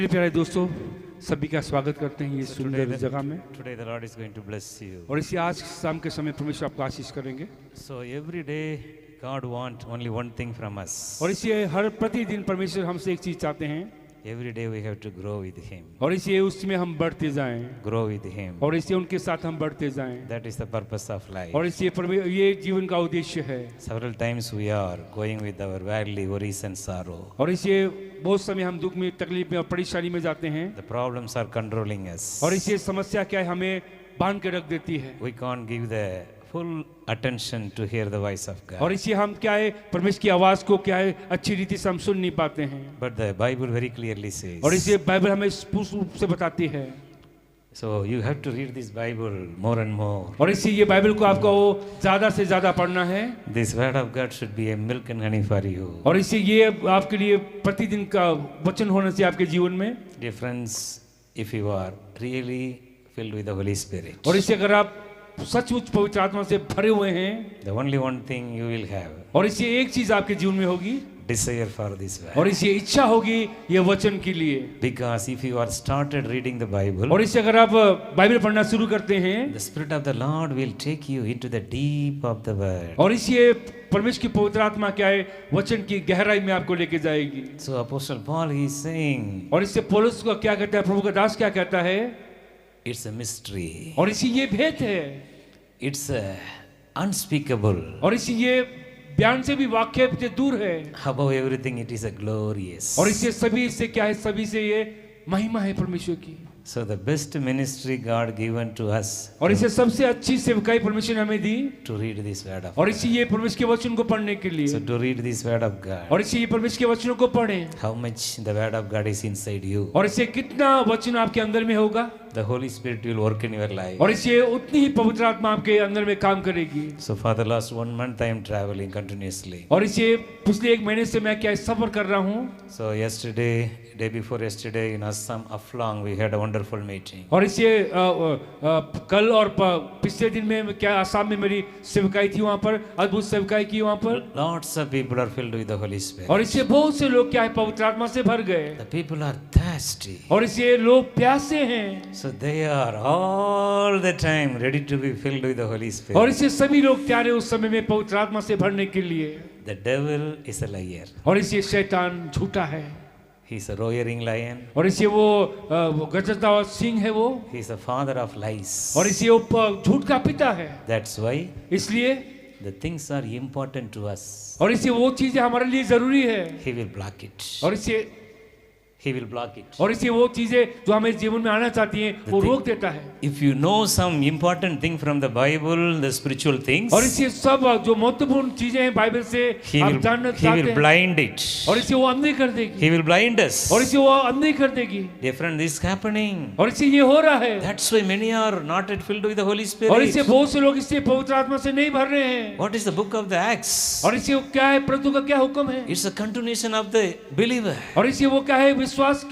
मेरे प्यारे दोस्तों, सभी का स्वागत करते हैं ये सुंदर जगह में। Today the Lord is going to bless you. और इसी आज शाम के समय परमेश्वर आपको आशीष करेंगे। So every day God wants only one thing from us. और इसी हर प्रतिदिन परमेश्वर हमसे एक चीज चाहते हैं, Every day we have to grow with Him. और इसी उसमें हम बढ़ते जाएं, Grow with Him. और इसी उनके साथ हम बढ़ते जाएं। That is the purpose of life. और इसी ये जीवन का उद्देश्य है। Several times we are going with our worldly worries and sorrow. और इसी बहुत समय हम दुख में, तकलीफ में और परेशानी में जाते हैं। The problems are controlling us. और इसी समस्या क्या है, हमें बांध के रख देती है। We can't give the full attention to hear the voice of God. और इसी हम क्या है, परमेश्वर की आवाज को क्या है अच्छी रीति से हम सुन नहीं पाते हैं। But the Bible very clearly says. और इसी बाइबल हमें स्पष्ट रूप से बताती है। So you have to read this Bible more and more. और इसी ये बाइबल को आपको ज्यादा से ज्यादा पढ़ना है। This word of God should be a milk and honey for you. और इसी ये आपके लिए प्रतिदिन का वचन होना चाहिए आपके जीवन में। Dear friends, if you are really filled with the Holy Spirit, और इसी अगर आप सचमुच पवित्र आत्मा से भरे हुए हैं, the only one thing you will have, और इसी एक चीज आपके जीवन में होगी, desire for this word. और इसी इच्छा होगी ये वचन के लिए। Because if you are started reading the Bible, और इसी अगर आप बाइबल पढ़ना शुरू करते हैं, the Spirit of the Lord will take you into the deep of the word. और इसी परमेश्वर की पवित्र आत्मा क्या है, वचन की गहराई में आपको लेके जाएगी। So Apostle Paul he is saying, और इससे पौलुस को क्या कहता है, प्रभु का दास क्या कहता है, it's a mystery. और इसी ये भेद है, It's unspeakable. और इसी ये बयान से भी वाक्य से दूर है। Above everything, it is a glorious. और इससे सभी से क्या है, सभी से ये महिमा है परमेश्वर की। So the best ministry God given to us और इसे सबसे अच्छी सेवकाई परमेश्वर ने हमें दी, to read this word of और God. इसी ये परमेश्वर के वचन को पढ़ने के लिए। So to read this word of God, और इसी ये परमेश्वर के वचनों को पढ़ें, how much the word of God is inside you, और इसे कितना वचन आपके अंदर में होगा, the Holy Spirit will work in your life. और इसे उतनी ही पवित्र आत्मा आपके अंदर में काम करेगी। So for the last 1 month I am traveling continuously. और इसे पिछले एक महीने से मैं क्या सफर कर रहा हूँ। So day before yesterday in Assam, Aflang, we had a wonderful meeting. और इसे कल और पिछले दिन में क्या आसाम में मेरी सेवकाई थी, वहाँ पर अद्भुत सेवकाई की वहाँ पर। Lots of people are filled with the Holy Spirit. और इसे बहुत से लोग क्या है पवित्र आत्मा से भर गए, The people are thirsty. और इसे लोग प्यासे हैं। So they are all the time ready to be filled with the Holy Spirit. और इसे सभी लोग तैयार है उस समय में पवित्र आत्मा से भरने के लिए। The devil is a liar. और इसे शैतान झूठा है, He is a roaring lion. और इसे वो गरजता हुआ सिंह है वो, He is the father of lies. और इसे वो झूठ का पिता है। That's why इसलिए the things are important to us. और इसे वो चीजें हमारे लिए जरूरी है, He will block it. और इसे He will block it. और इसे वो चीजें जो हमें जीवन में आना चाहती हैं वो रोक देता है। If you know some important thing from the Bible, the spiritual things, और इसे सब जो महत्वपूर्ण चीजें हैं बाइबल से आप जानना he चाहते will हैं, blind it. और इसे वो अंधे कर देगी, He will blind us. और इसे वो अंधे कर देगी। Different this is happening. और इसे ये हो रहा है, That's why many are not yet filled with the Holy और इसे Spirit. बहुत से लोग इससे पवित्र आत्मा से नहीं भर रहे हैं। What is the book of the Acts? और इसे क्या है, प्रभु का क्या हुक्म है, It's a continuation of the believer. और इसे वो क्या है, विश्वास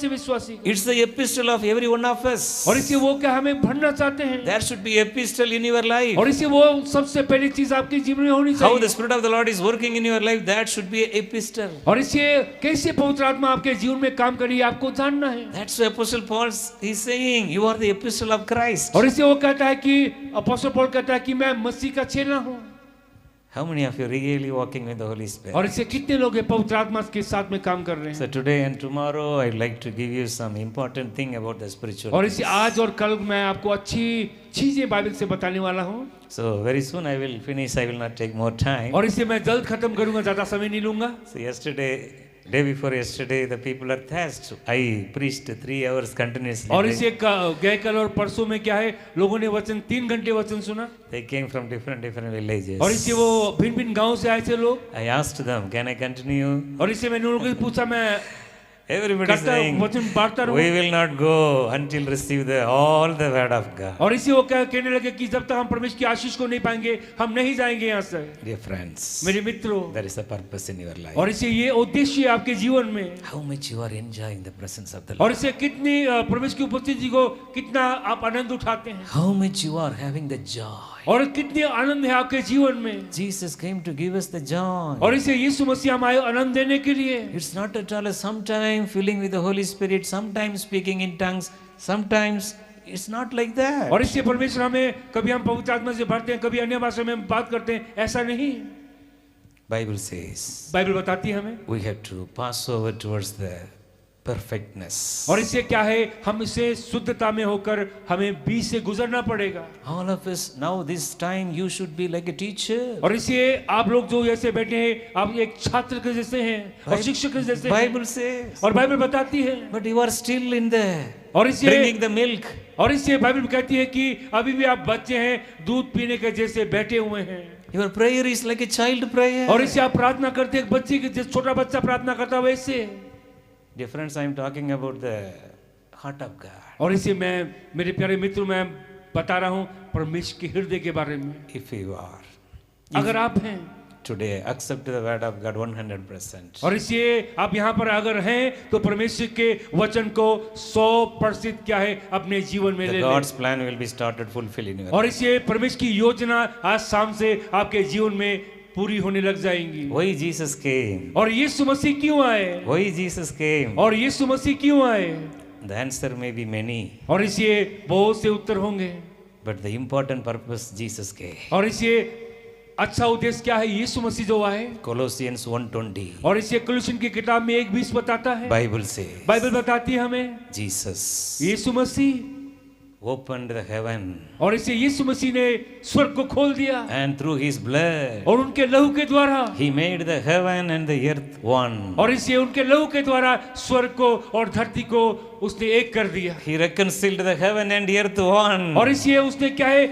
से विश्वासी, It's the epistle of every one of us. और इसे वो क्या हमें भरना चाहते हैं। There should be epistle in your life. और इसे वो सबसे पहली चीज आपके जीवन में होनी How the चाहिए। Spirit of the Lord is working in your life, that should be an epistle. और इसे कैसे पवित्र आत्मा आपके जीवन में काम करी आपको जानना है। That's why Apostle Paul is saying, you are the epistle of Christ. और इसे वो कहता है कि अपोस्टल पौल कहता है कि मैं मसीह का चेला हूँ। How many of you are really walking with the Holy Spirit? और इसे कितने लोग हैं पवित्र आत्मा के साथ में काम कर रहे So हैं। today and tomorrow I'd like to give you some important thing about the spiritual और things. इसे आज और कल मैं आपको अच्छी चीजें बाइबल से बताने वाला हूँ। So very soon I will finish, I will not take more time. और इसे मैं जल्द खत्म करूंगा, ज्यादा समय नहीं लूंगा। So day before yesterday, the people are thirsty. I preached 3 hours continuously. और इसे गए कल और परसों में क्या है, लोगों ने वचन 3 घंटे वचन सुना। They came from different villages. और इसे वो भिन्न भिन्न गाँव से आए थे लोग। I asked them, can I continue? और इसे मैंने उनको पूछा, मैं Everybody is saying, वचन बांटता रहूं। we will not go until receive all the word of God. और इसी वो क्या कहने लगे कि जब तक हम परमेश्वर की आशीष को नहीं पाएंगे हम नहीं जाएंगे यहाँ से। Dear friends, मेरे मित्रों, there is a purpose in your life. और इसे ये उद्देश्य है आपके जीवन में, How much you are enjoying the presence of the और Lord. इसे कितनी परमेश्वर की उपस्थिति को कितना आप आनंद उठाते हैं, How much you are having the joy. और कितनी आनंद है आपके जीवन में। Jesus came to give us the joy. और इसे यीशु मसीह हम आए आनंद देने के लिए। It's not at all a sometime filling with the Holy Spirit, sometimes speaking in tongues, sometimes it's not like that. और इससे परमेश्वर हमें कभी हम पवित्र आत्मा से भरते हैं, कभी अन्य भाषा में हम बात करते हैं, ऐसा नहीं। Bible says बाइबल बताती है हमें we have to pass over towards the perfectness. और इससे क्या है, हम इसे शुद्धता में होकर हमें बीच से गुजरना पड़ेगा। All of us now this time you should be like a teacher. और इसलिए आप लोग जो ऐसे बैठे हैं, आप एक छात्र के जैसे हैं और शिक्षक के जैसे हैं। Bible says. और बाइबल बताती है। But you are still in there. और इसलिए Drinking the milk. और इसलिए बाइबल कहती है कि अभी भी आप बच्चे हैं, दूध पीने के जैसे बैठे हुए हैं। Your prayer is like a child prayer. और इससे आप प्रार्थना करते हैं, एक बच्चे के जैसे छोटा बच्चा प्रार्थना करता है वैसे। Dear friends, I am talking about the heart of God. और इसे मैं मेरे प्यारे मित्रों मैं बता रहा हूँ परमेश्वर के हृदय के बारे में। If you are अगर आप हैं today, accept the word of God 100%. और इसलिए आप यहाँ पर अगर हैं तो परमेश्वर के वचन को 100% क्या है अपने जीवन में ले The लें। God's plan will be started fulfill in your और life. इसलिए परमेश्वर की योजना आज शाम से आपके जीवन में पूरी होने लग जाएंगी। Why Jesus came? और यीशु मसीह क्यों आए? Why Jesus came? और यीशु मसीह क्यों आए? The answer may be many, और इसलिए बहुत से उत्तर होंगे। but the important purpose Jesus came. और इसलिए अच्छा उद्देश्य क्या है? यीशु मसीह जो आए। Colossians 1:20. और इसलिए कुलुसियन की किताब में 1:20 बताता है। Bible says बाइबल बताती है हमें Jesus Yeshu Masih opened the heaven और इसे यीशु मसीह ने स्वर्ग को खोल दिया and through his blood और उनके लहू के द्वारा he made the heaven and the earth one. और इसे उनके लहू के द्वारा स्वर्ग को और धरती को उसने एक कर दिया। He reconciled the heaven and earth one. और इसलिए उसने क्या है